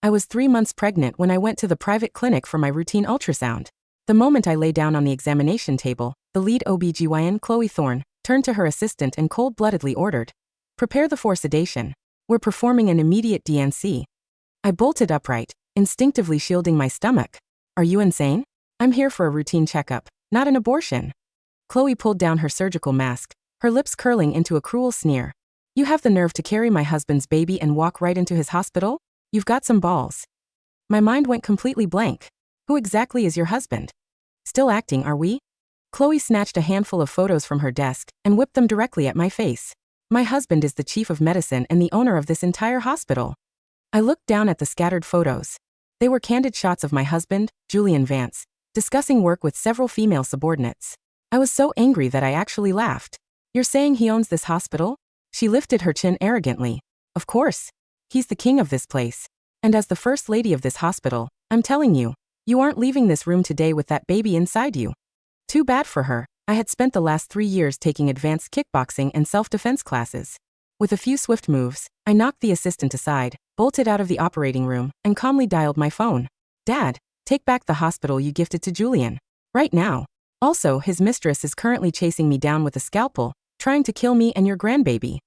I was 3 months pregnant when I went to the private clinic for my routine ultrasound. The moment I lay down on the examination table, the lead OB-GYN, Chloe Thorne, turned to her assistant and cold-bloodedly ordered, "Prepare the for sedation. We're performing an immediate DNC." I bolted upright, instinctively shielding my stomach. "Are you insane? I'm here for a routine checkup, not an abortion." Chloe pulled down her surgical mask, her lips curling into a cruel sneer. "You have the nerve to carry my husband's baby and walk right into his hospital? You've got some balls." My mind went completely blank. Who exactly is your husband? Still acting, are we? Chloe snatched a handful of photos from her desk and whipped them directly at my face. "My husband is the chief of medicine and the owner of this entire hospital." I looked down at the scattered photos. They were candid shots of my husband, Julian Vance, discussing work with several female subordinates. I was so angry that I actually laughed. "You're saying he owns this hospital?" She lifted her chin arrogantly. "Of course. He's the king of this place. And as the first lady of this hospital, I'm telling you, you aren't leaving this room today with that baby inside you." Too bad for her. I had spent the last 3 years taking advanced kickboxing and self-defense classes. With a few swift moves, I knocked the assistant aside, bolted out of the operating room, and calmly dialed my phone. "Dad, take back the hospital you gifted to Julian. Right now. Also, his mistress is currently chasing me down with a scalpel, trying to kill me and your grandbaby."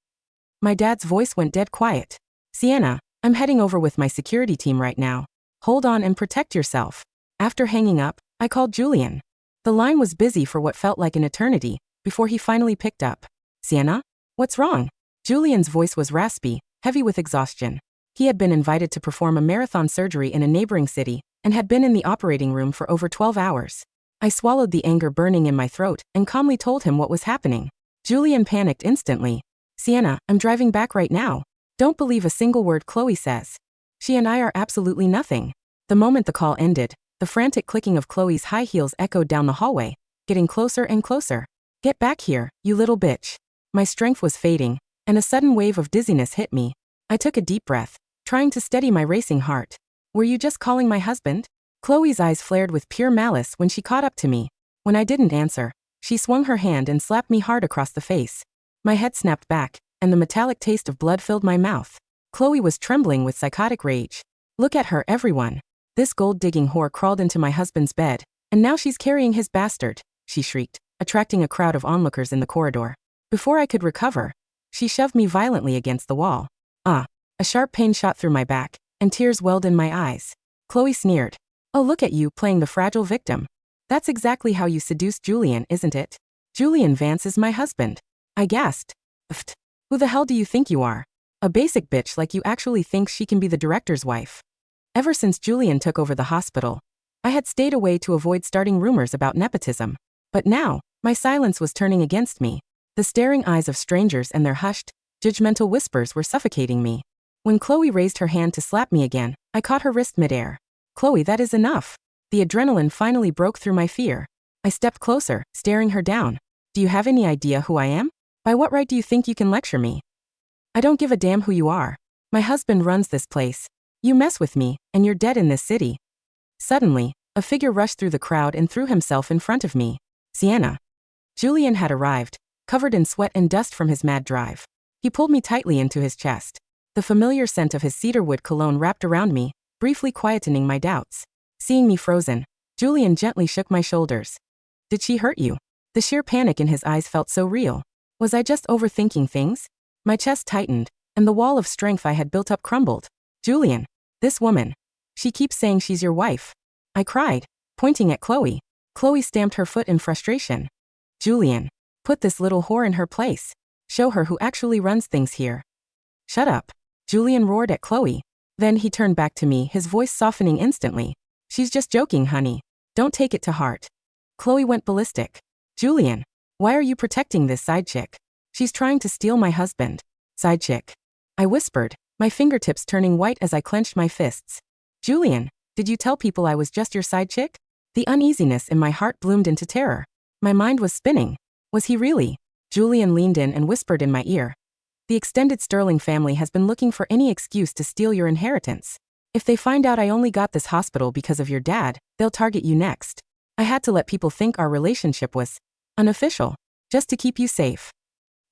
My dad's voice went dead quiet. "Sienna, I'm heading over with my security team right now. Hold on and protect yourself." After hanging up, I called Julian. The line was busy for what felt like an eternity, before he finally picked up. "Sienna? What's wrong?" Julian's voice was raspy, heavy with exhaustion. He had been invited to perform a marathon surgery in a neighboring city, and had been in the operating room for over 12 hours. I swallowed the anger burning in my throat, and calmly told him what was happening. Julian panicked instantly. "Sienna, I'm driving back right now. Don't believe a single word Chloe says. She and I are absolutely nothing." The moment the call ended, the frantic clicking of Chloe's high heels echoed down the hallway, getting closer and closer. "Get back here, you little bitch." My strength was fading, and a sudden wave of dizziness hit me. I took a deep breath, trying to steady my racing heart. "Were you just calling my husband?" Chloe's eyes flared with pure malice when she caught up to me. When I didn't answer, she swung her hand and slapped me hard across the face. My head snapped back, and the metallic taste of blood filled my mouth. Chloe was trembling with psychotic rage. "Look at her, everyone. This gold-digging whore crawled into my husband's bed, and now she's carrying his bastard," she shrieked, attracting a crowd of onlookers in the corridor. Before I could recover, she shoved me violently against the wall. A sharp pain shot through my back, and tears welled in my eyes. Chloe sneered. "Oh, look at you playing the fragile victim. That's exactly how you seduced Julian, isn't it?" "Julian Vance is my husband." I gasped. "Pfft. Who the hell do you think you are? A basic bitch like you actually thinks she can be the director's wife." Ever since Julian took over the hospital, I had stayed away to avoid starting rumors about nepotism. But now, my silence was turning against me. The staring eyes of strangers and their hushed, judgmental whispers were suffocating me. When Chloe raised her hand to slap me again, I caught her wrist midair. "Chloe, that is enough." The adrenaline finally broke through my fear. I stepped closer, staring her down. "Do you have any idea who I am? By what right do you think you can lecture me?" "I don't give a damn who you are. My husband runs this place. You mess with me, and you're dead in this city." Suddenly, a figure rushed through the crowd and threw himself in front of me. "Sienna." Julian had arrived, covered in sweat and dust from his mad drive. He pulled me tightly into his chest. The familiar scent of his cedarwood cologne wrapped around me, briefly quietening my doubts. Seeing me frozen, Julian gently shook my shoulders. "Did she hurt you?" The sheer panic in his eyes felt so real. Was I just overthinking things? My chest tightened, and the wall of strength I had built up crumbled. "Julian, this woman. She keeps saying she's your wife." I cried, pointing at Chloe. Chloe stamped her foot in frustration. "Julian, put this little whore in her place. Show her who actually runs things here." "Shut up," Julian roared at Chloe. Then he turned back to me, his voice softening instantly. "She's just joking, honey. Don't take it to heart." Chloe went ballistic. "Julian, why are you protecting this side chick? She's trying to steal my husband." "Side chick," I whispered, my fingertips turning white as I clenched my fists. "Julian, did you tell people I was just your side chick?" The uneasiness in my heart bloomed into terror. My mind was spinning. Was he really? Julian leaned in and whispered in my ear. "The extended Sterling family has been looking for any excuse to steal your inheritance. If they find out I only got this hospital because of your dad, they'll target you next. I had to let people think our relationship was unofficial, just to keep you safe."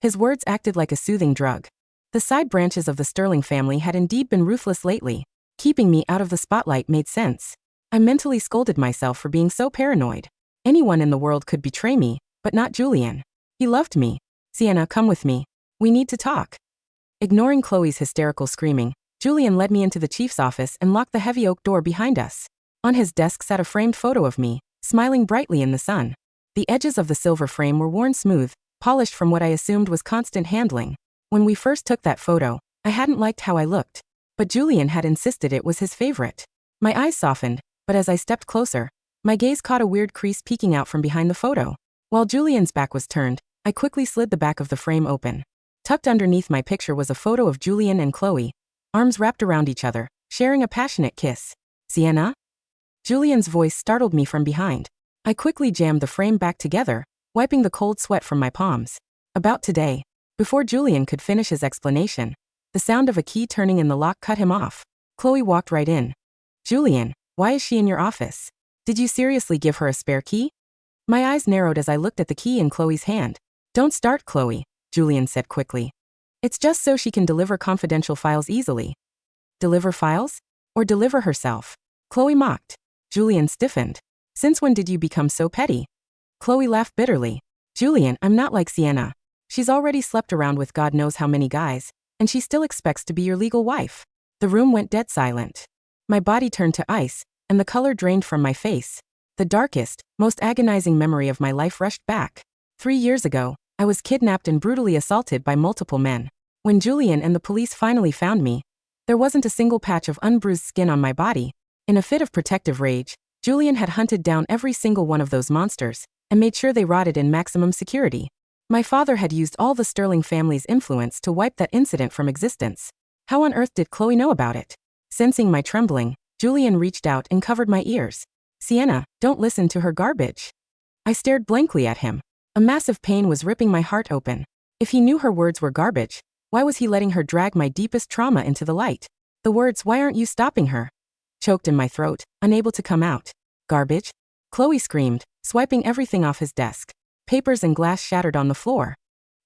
His words acted like a soothing drug. The side branches of the Sterling family had indeed been ruthless lately, Keeping me out of the spotlight made sense. I mentally scolded myself for being so paranoid. Anyone in the world could betray me, but not Julian. He loved me. Sienna, come with me. We need to talk. Ignoring Chloe's hysterical screaming, Julian led me into the chief's office and locked the heavy oak door behind us. On his desk sat a framed photo of me, smiling brightly in the sun. The edges of the silver frame were worn smooth, polished from what I assumed was constant handling. When we first took that photo, I hadn't liked how I looked, but Julian had insisted it was his favorite. My eyes softened, but as I stepped closer, my gaze caught a weird crease peeking out from behind the photo. While Julian's back was turned, I quickly slid the back of the frame open. Tucked underneath my picture was a photo of Julian and Chloe, arms wrapped around each other, sharing a passionate kiss. Sienna? Julian's voice startled me from behind. I quickly jammed the frame back together, wiping the cold sweat from my palms. About today. Before Julian could finish his explanation, the sound of a key turning in the lock cut him off. Chloe walked right in. Julian, why is she in your office? Did you seriously give her a spare key? My eyes narrowed as I looked at the key in Chloe's hand. Don't start, Chloe, Julian said quickly. It's just so she can deliver confidential files easily. Deliver files? Or deliver herself? Chloe mocked. Julian stiffened. Since when did you become so petty? Chloe laughed bitterly. Julian, I'm not like Sienna. She's already slept around with God knows how many guys, and she still expects to be your legal wife. The room went dead silent. My body turned to ice, and the color drained from my face. The darkest, most agonizing memory of my life rushed back. 3 years ago, I was kidnapped and brutally assaulted by multiple men. When Julian and the police finally found me, there wasn't a single patch of unbruised skin on my body. In a fit of protective rage, Julian had hunted down every single one of those monsters and made sure they rotted in maximum security. My father had used all the Sterling family's influence to wipe that incident from existence. How on earth did Chloe know about it? Sensing my trembling, Julian reached out and covered my ears. Sienna, don't listen to her garbage. I stared blankly at him. A massive pain was ripping my heart open. If he knew her words were garbage, why was he letting her drag my deepest trauma into the light? The words, why aren't you stopping her? Choked in my throat, unable to come out. Garbage? Chloe screamed, swiping everything off his desk. Papers and glass shattered on the floor.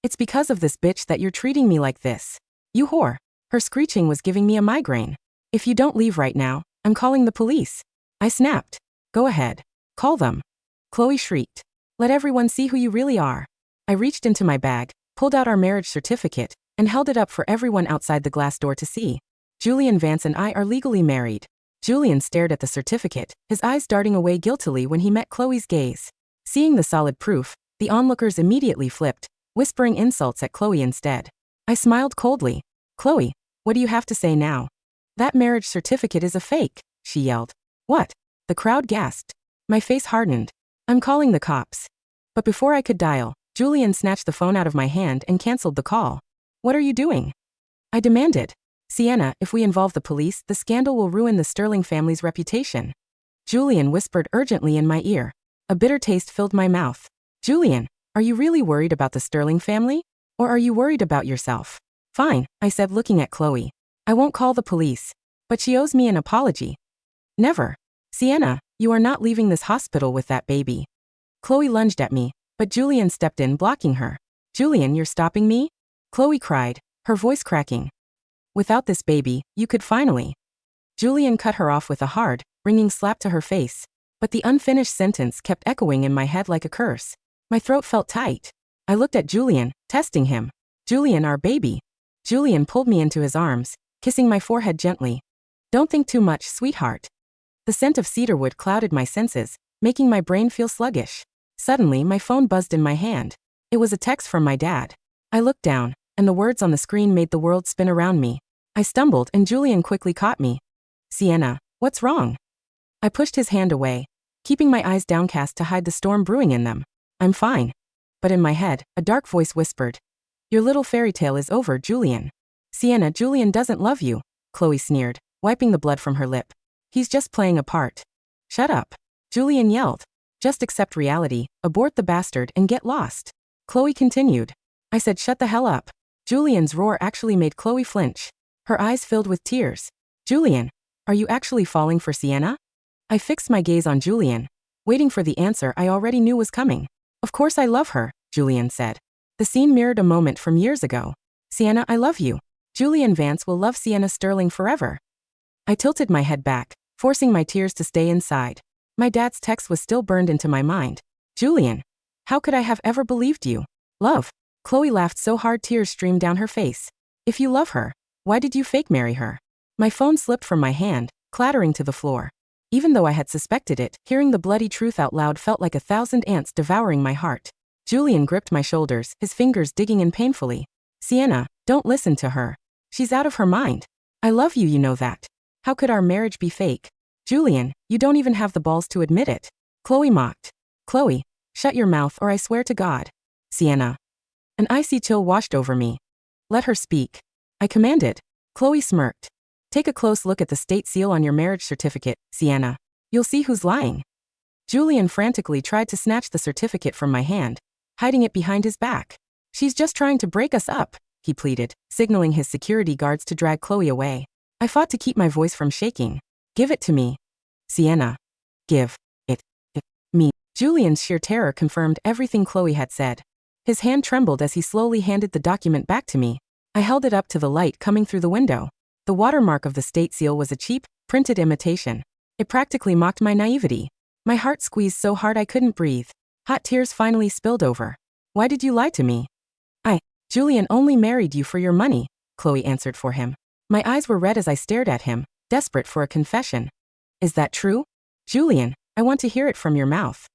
It's because of this bitch that you're treating me like this. You whore. Her screeching was giving me a migraine. If you don't leave right now, I'm calling the police. I snapped. Go ahead. Call them. Chloe shrieked. Let everyone see who you really are. I reached into my bag, pulled out our marriage certificate, and held it up for everyone outside the glass door to see. Julian Vance and I are legally married. Julian stared at the certificate, his eyes darting away guiltily when he met Chloe's gaze. Seeing the solid proof, the onlookers immediately flipped, whispering insults at Chloe instead. I smiled coldly. Chloe, what do you have to say now? That marriage certificate is a fake, she yelled. What? The crowd gasped. My face hardened. I'm calling the cops. But before I could dial, Julian snatched the phone out of my hand and canceled the call. What are you doing? I demanded. Sienna, if we involve the police, the scandal will ruin the Sterling family's reputation. Julian whispered urgently in my ear. A bitter taste filled my mouth. Julian, are you really worried about the Sterling family? Or are you worried about yourself? Fine, I said looking at Chloe. I won't call the police. But she owes me an apology. Never. Sienna, you are not leaving this hospital with that baby. Chloe lunged at me, but Julian stepped in blocking her. Julian, you're stopping me? Chloe cried, her voice cracking. Without this baby, you could finally. Julian cut her off with a hard, ringing slap to her face. But the unfinished sentence kept echoing in my head like a curse. My throat felt tight. I looked at Julian, testing him. Julian, our baby. Julian pulled me into his arms, kissing my forehead gently. Don't think too much, sweetheart. The scent of cedarwood clouded my senses, making my brain feel sluggish. Suddenly, my phone buzzed in my hand. It was a text from my dad. I looked down, and the words on the screen made the world spin around me. I stumbled, and Julian quickly caught me. Sienna, what's wrong? I pushed his hand away, keeping my eyes downcast to hide the storm brewing in them. I'm fine. But in my head, a dark voice whispered. Your little fairy tale is over, Julian. Sienna, Julian doesn't love you, Chloe sneered, wiping the blood from her lip. He's just playing a part. Shut up. Julian yelled. Just accept reality, abort the bastard, and get lost. Chloe continued. I said shut the hell up. Julian's roar actually made Chloe flinch. Her eyes filled with tears. Julian, are you actually falling for Sienna? I fixed my gaze on Julian, waiting for the answer I already knew was coming. Of course I love her, Julian said. The scene mirrored a moment from years ago. Sienna, I love you. Julian Vance will love Sienna Sterling forever. I tilted my head back, forcing my tears to stay inside. My dad's text was still burned into my mind. Julian, how could I have ever believed you? Love. Chloe laughed so hard tears streamed down her face. If you love her, why did you fake marry her? My phone slipped from my hand, clattering to the floor. Even though I had suspected it, hearing the bloody truth out loud felt like 1,000 ants devouring my heart. Julian gripped my shoulders, his fingers digging in painfully. Sienna, don't listen to her. She's out of her mind. I love you, you know that. How could our marriage be fake? Julian, you don't even have the balls to admit it. Chloe mocked. Chloe, shut your mouth or I swear to God. Sienna. An icy chill washed over me. Let her speak. I commanded. Chloe smirked. Take a close look at the state seal on your marriage certificate, Sienna. You'll see who's lying. Julian frantically tried to snatch the certificate from my hand, hiding it behind his back. She's just trying to break us up, he pleaded, signaling his security guards to drag Chloe away. I fought to keep my voice from shaking. Give it to me. Sienna. Give it me. Julian's sheer terror confirmed everything Chloe had said. His hand trembled as he slowly handed the document back to me. I held it up to the light coming through the window. The watermark of the state seal was a cheap, printed imitation. It practically mocked my naivety. My heart squeezed so hard I couldn't breathe. Hot tears finally spilled over. Why did you lie to me? Julian only married you for your money, Chloe answered for him. My eyes were red as I stared at him, desperate for a confession. Is that true? Julian, I want to hear it from your mouth.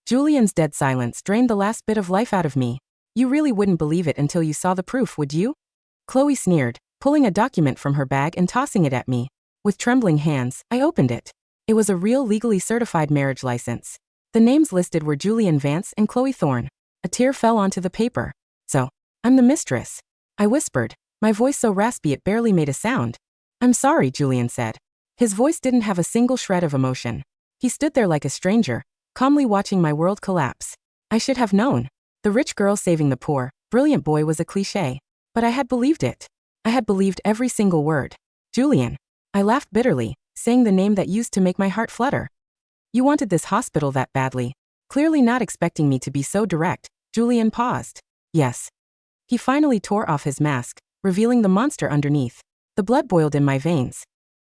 Julian's dead silence drained the last bit of life out of me. You really wouldn't believe it until you saw the proof, would you? Chloe sneered, pulling a document from her bag and tossing it at me. With trembling hands, I opened it. It was a real legally certified marriage license. The names listed were Julian Vance and Chloe Thorne. A tear fell onto the paper. So, I'm the mistress. I whispered, my voice so raspy it barely made a sound. I'm sorry, Julian said. His voice didn't have a single shred of emotion. He stood there like a stranger, calmly watching my world collapse. I should have known. The rich girl saving the poor, brilliant boy was a cliché. But I had believed it. I had believed every single word. Julian. I laughed bitterly, saying the name that used to make my heart flutter. You wanted this hospital that badly. Clearly not expecting me to be so direct, Julian paused. Yes. He finally tore off his mask, revealing the monster underneath. The blood boiled in my veins.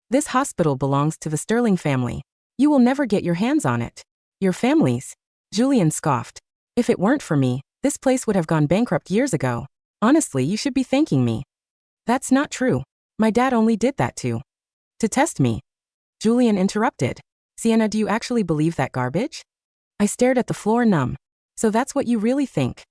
This hospital belongs to the Sterling family. You will never get your hands on it. Your family's. Julian scoffed. If it weren't for me, this place would have gone bankrupt years ago. Honestly, you should be thanking me. That's not true. My dad only did that to test me. Julian interrupted. Sienna, do you actually believe that garbage? I stared at the floor numb. So that's what you really think?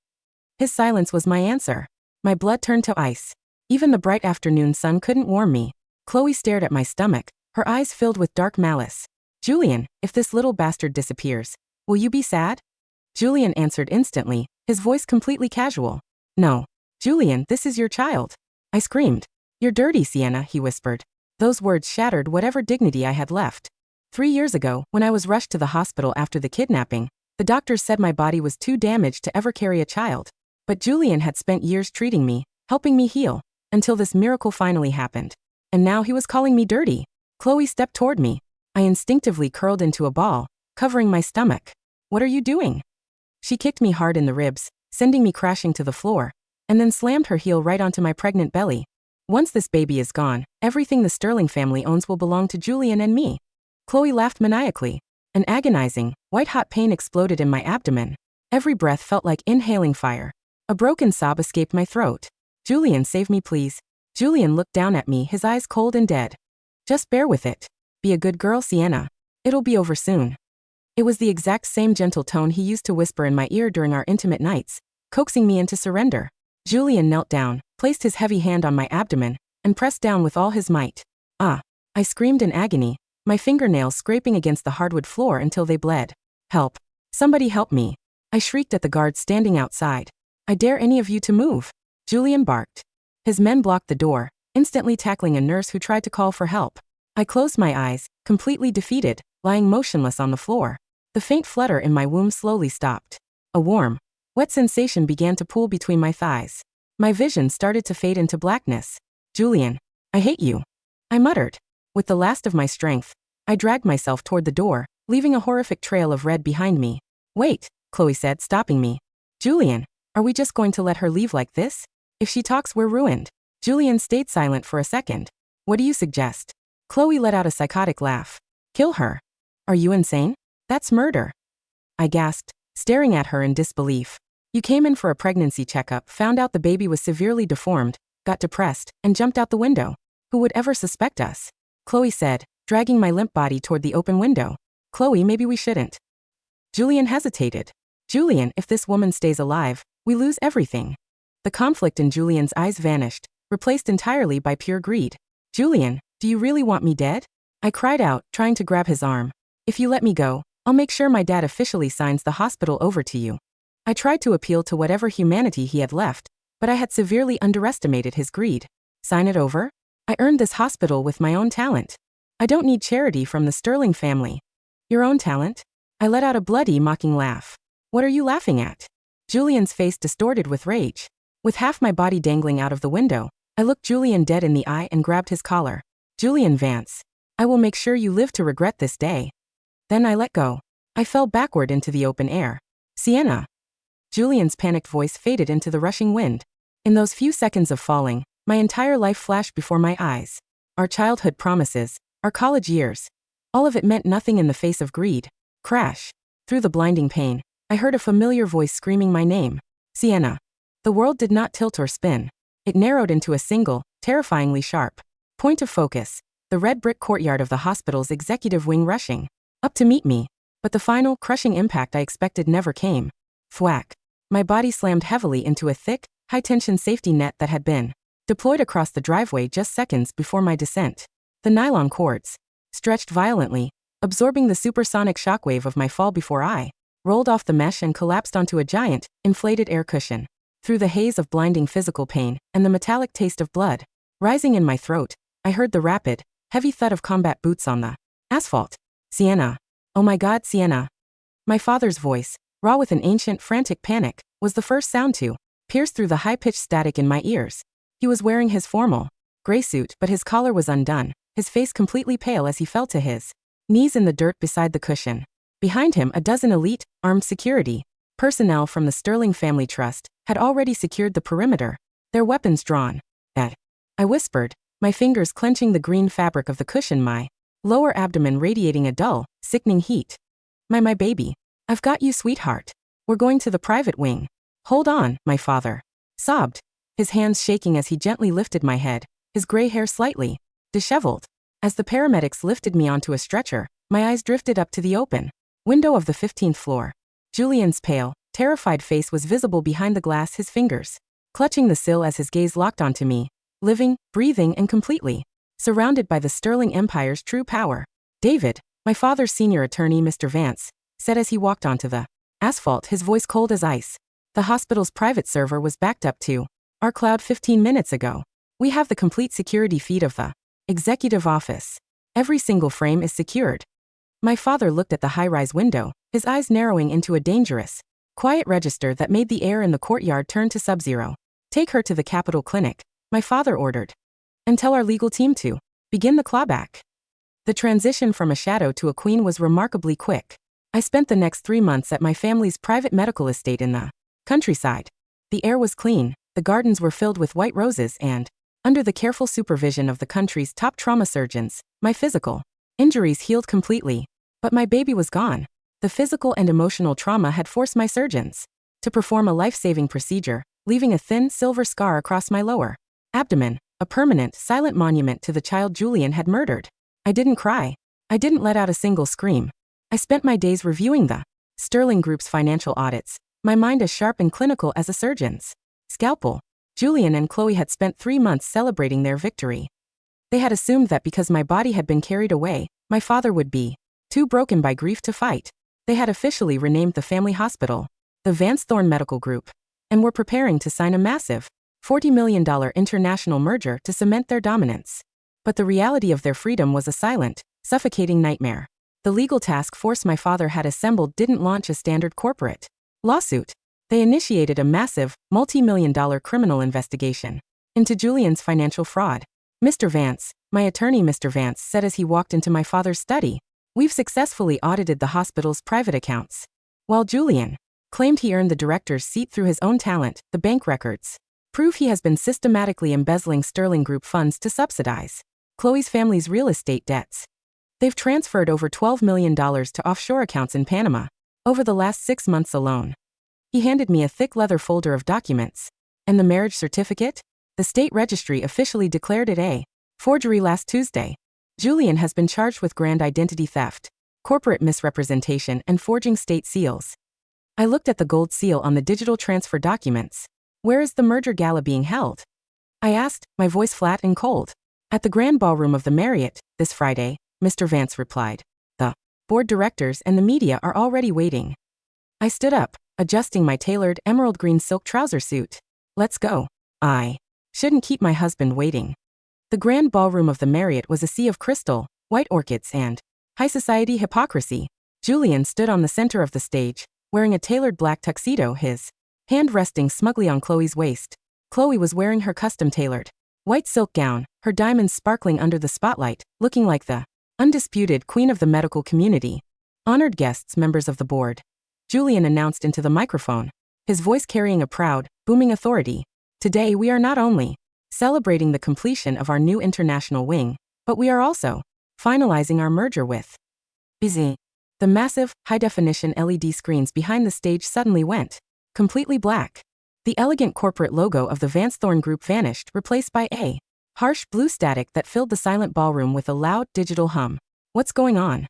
His silence was my answer. My blood turned to ice. Even the bright afternoon sun couldn't warm me. Chloe stared at my stomach, her eyes filled with dark malice. Julian, if this little bastard disappears, will you be sad? Julian answered instantly, his voice completely casual. No. Julian, this is your child. I screamed. You're dirty, Sienna, he whispered. Those words shattered whatever dignity I had left. 3 years ago, when I was rushed to the hospital after the kidnapping, the doctors said my body was too damaged to ever carry a child. But Julian had spent years treating me, helping me heal, until this miracle finally happened. And now he was calling me dirty. Chloe stepped toward me. I instinctively curled into a ball, covering my stomach. What are you doing? She kicked me hard in the ribs, sending me crashing to the floor, and then slammed her heel right onto my pregnant belly. Once this baby is gone, everything the Sterling family owns will belong to Julian and me. Chloe laughed maniacally. An agonizing, white-hot pain exploded in my abdomen. Every breath felt like inhaling fire. A broken sob escaped my throat. Julian, save me please. Julian looked down at me, his eyes cold and dead. Just bear with it. Be a good girl, Sienna. It'll be over soon. It was the exact same gentle tone he used to whisper in my ear during our intimate nights, coaxing me into surrender. Julian knelt down, placed his heavy hand on my abdomen, and pressed down with all his might. Ah! I screamed in agony, my fingernails scraping against the hardwood floor until they bled. Help! Somebody help me! I shrieked at the guards standing outside. I dare any of you to move. Julian barked. His men blocked the door, instantly tackling a nurse who tried to call for help. I closed my eyes, completely defeated, lying motionless on the floor. The faint flutter in my womb slowly stopped. A warm, wet sensation began to pool between my thighs. My vision started to fade into blackness. Julian, I hate you. I muttered. With the last of my strength, I dragged myself toward the door, leaving a horrific trail of red behind me. Wait, Chloe said, stopping me. Julian, are we just going to let her leave like this? If she talks, we're ruined. Julian stayed silent for a second. What do you suggest? Chloe let out a psychotic laugh. Kill her? Are you insane? That's murder. I gasped, staring at her in disbelief. You came in for a pregnancy checkup, found out the baby was severely deformed, got depressed, and jumped out the window. Who would ever suspect us? Chloe said, dragging my limp body toward the open window. Chloe, maybe we shouldn't. Julian hesitated. Julian, if this woman stays alive, we lose everything. The conflict in Julian's eyes vanished, replaced entirely by pure greed. Julian, do you really want me dead? I cried out, trying to grab his arm. If you let me go, I'll make sure my dad officially signs the hospital over to you. I tried to appeal to whatever humanity he had left, but I had severely underestimated his greed. Sign it over? I earned this hospital with my own talent. I don't need charity from the Sterling family. Your own talent? I let out a bloody, mocking laugh. What are you laughing at? Julian's face distorted with rage. With half my body dangling out of the window, I looked Julian dead in the eye and grabbed his collar. Julian Vance, I will make sure you live to regret this day. Then I let go. I fell backward into the open air. Sienna. Julian's panicked voice faded into the rushing wind. In those few seconds of falling, my entire life flashed before my eyes. Our childhood promises, our college years. All of it meant nothing in the face of greed. Crash. Through the blinding pain, I heard a familiar voice screaming my name. Sienna. The world did not tilt or spin. It narrowed into a single, terrifyingly sharp point of focus, the red brick courtyard of the hospital's executive wing rushing up to meet me. But the final, crushing impact I expected never came. Thwack. My body slammed heavily into a thick, high-tension safety net that had been deployed across the driveway just seconds before my descent. The nylon cords stretched violently, absorbing the supersonic shockwave of my fall before I rolled off the mesh and collapsed onto a giant, inflated air cushion. Through the haze of blinding physical pain and the metallic taste of blood rising in my throat, I heard the rapid, heavy thud of combat boots on the asphalt. Sienna. Oh my God, Sienna. My father's voice, raw with an ancient, frantic panic, was the first sound to pierce through the high-pitched static in my ears. He was wearing his formal gray suit, but his collar was undone, his face completely pale as he fell to his knees in the dirt beside the cushion. Behind him, a dozen elite, armed security personnel from the Sterling Family Trust had already secured the perimeter, their weapons drawn. Ed. I whispered, my fingers clenching the green fabric of the cushion, my lower abdomen radiating a dull, sickening heat. My baby. I've got you, sweetheart. We're going to the private wing. Hold on, my father sobbed, his hands shaking as he gently lifted my head, his gray hair slightly disheveled. As the paramedics lifted me onto a stretcher, my eyes drifted up to the open window of the 15th floor. Julian's pale, terrified face was visible behind the glass, his fingers clutching the sill as his gaze locked onto me, living, breathing, and completely surrounded by the Sterling Empire's true power. David, my father's senior attorney, Mr. Vance, said as he walked onto the asphalt, his voice cold as ice. The hospital's private server was backed up to our cloud 15 minutes ago. We have the complete security feed of the executive office. Every single frame is secured. My father looked at the high-rise window, his eyes narrowing into a dangerous, quiet register that made the air in the courtyard turn to sub-zero. Take her to the Capitol Clinic, my father ordered. And tell our legal team to begin the clawback. The transition from a shadow to a queen was remarkably quick. I spent the next 3 months at my family's private medical estate in the countryside. The air was clean, the gardens were filled with white roses, and, under the careful supervision of the country's top trauma surgeons, my physical injuries healed completely. But my baby was gone. The physical and emotional trauma had forced my surgeons to perform a life-saving procedure, leaving a thin, silver scar across my lower abdomen, a permanent, silent monument to the child Julian had murdered. I didn't cry. I didn't let out a single scream. I spent my days reviewing the Sterling Group's financial audits, my mind as sharp and clinical as a surgeon's scalpel. Julian and Chloe had spent 3 months celebrating their victory. They had assumed that because my body had been carried away, my father would be too broken by grief to fight. They had officially renamed the family hospital the Vance Thorne Medical Group, and were preparing to sign a massive $40 million international merger to cement their dominance. But the reality of their freedom was a silent, suffocating nightmare. The legal task force my father had assembled didn't launch a standard corporate lawsuit. They initiated a massive, multi-million-dollar criminal investigation into Julian's financial fraud. Mr. Vance, my attorney Mr. Vance said as he walked into my father's study, we've successfully audited the hospital's private accounts. While Julian claimed he earned the director's seat through his own talent, the bank records prove he has been systematically embezzling Sterling Group funds to subsidize Chloe's family's real estate debts. They've transferred over $12 million to offshore accounts in Panama over the last 6 months alone. He handed me a thick leather folder of documents. And the marriage certificate? The state registry officially declared it a forgery last Tuesday. Julian has been charged with grand identity theft, corporate misrepresentation, and forging state seals. I looked at the gold seal on the digital transfer documents. Where is the merger gala being held? I asked, my voice flat and cold. At the grand ballroom of the Marriott, this Friday, Mr. Vance replied. The board directors and the media are already waiting. I stood up, adjusting my tailored emerald green silk trouser suit. Let's go. I shouldn't keep my husband waiting. The grand ballroom of the Marriott was a sea of crystal, white orchids, and high society hypocrisy. Julian stood on the center of the stage, wearing a tailored black tuxedo, his hand resting smugly on Chloe's waist. Chloe was wearing her custom-tailored white silk gown, her diamonds sparkling under the spotlight, looking like the undisputed queen of the medical community. Honored guests, members of the board, Julian announced into the microphone, his voice carrying a proud, booming authority. Today we are not only celebrating the completion of our new international wing, but we are also finalizing our merger with OB-GYN. The massive, high-definition LED screens behind the stage suddenly went completely black. The elegant corporate logo of the Vance Thorne Group vanished, replaced by a harsh blue static that filled the silent ballroom with a loud digital hum. What's going on?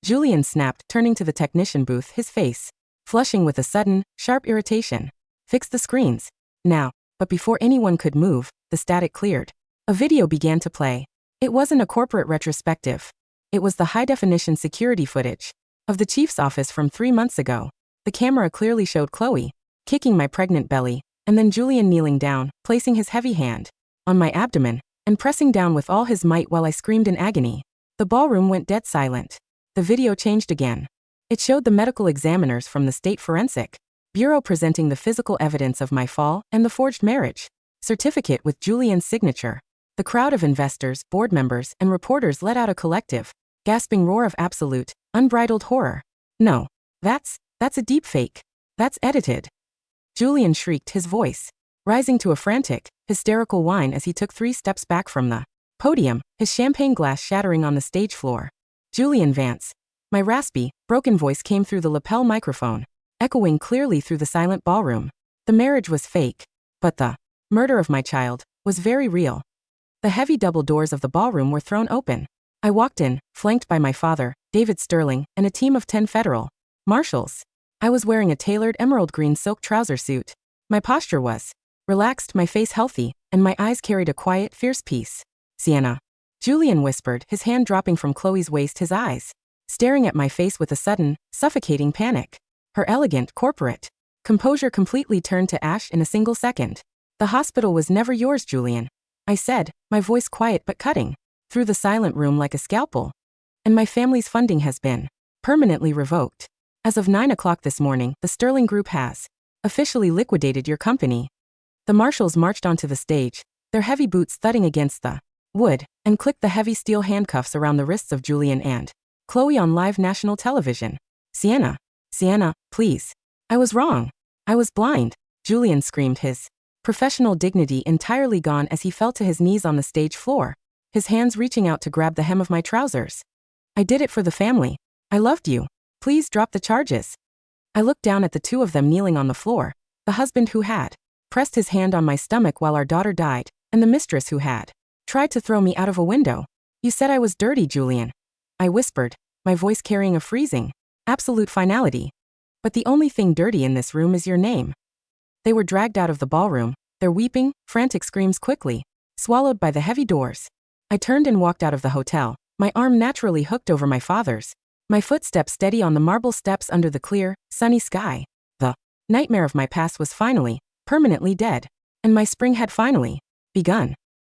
Julian snapped, turning to the technician booth, his face flushing with a sudden, sharp irritation. Fix the screens. Now. But before anyone could move, the static cleared. A video began to play. It wasn't a corporate retrospective. It was the high-definition security footage of the chief's office from 3 months ago. The camera clearly showed Chloe kicking my pregnant belly, and then Julian kneeling down, placing his heavy hand on my abdomen, and pressing down with all his might while I screamed in agony. The ballroom went dead silent. The video changed again. It showed the medical examiners from the State Forensic Bureau presenting the physical evidence of my fall and the forged marriage certificate with Julian's signature. The crowd of investors, board members, and reporters let out a collective, gasping roar of absolute, unbridled horror. No. That's a deepfake. That's edited. Julian shrieked, his voice rising to a frantic, hysterical whine as he took 3 steps back from the podium, his champagne glass shattering on the stage floor. Julian Vance. My raspy, broken voice came through the lapel microphone, echoing clearly through the silent ballroom. The marriage was fake, but the murder of my child was very real. The heavy double doors of the ballroom were thrown open. I walked in, flanked by my father, David Sterling, and a team of 10 federal marshals. I was wearing a tailored emerald green silk trouser suit. My posture was relaxed, my face healthy, and my eyes carried a quiet, fierce peace. Sienna. Julian whispered, his hand dropping from Chloe's waist, his eyes staring at my face with a sudden, suffocating panic. Her elegant, corporate composure completely turned to ash in a single second. The hospital was never yours, Julian, I said, my voice quiet but cutting through the silent room like a scalpel. And my family's funding has been permanently revoked. As of 9 o'clock this morning, the Sterling Group has officially liquidated your company. The marshals marched onto the stage, their heavy boots thudding against the wood, and clicked the heavy steel handcuffs around the wrists of Julian and Chloe on live national television. Sienna, please. I was wrong. I was blind. Julian screamed, his professional dignity entirely gone as he fell to his knees on the stage floor, his hands reaching out to grab the hem of my trousers. I did it for the family. I loved you. Please drop the charges. I looked down at the 2 of them kneeling on the floor, the husband who had pressed his hand on my stomach while our daughter died, and the mistress who had tried to throw me out of a window. You said I was dirty, Julian, I whispered, my voice carrying a freezing, absolute finality. But the only thing dirty in this room is your name. They were dragged out of the ballroom, their weeping, frantic screams quickly swallowed by the heavy doors. I turned and walked out of the hotel, my arm naturally hooked over my father's, my footsteps steady on the marble steps under the clear, sunny sky. The nightmare of my past was finally, permanently dead, and my spring had finally begun.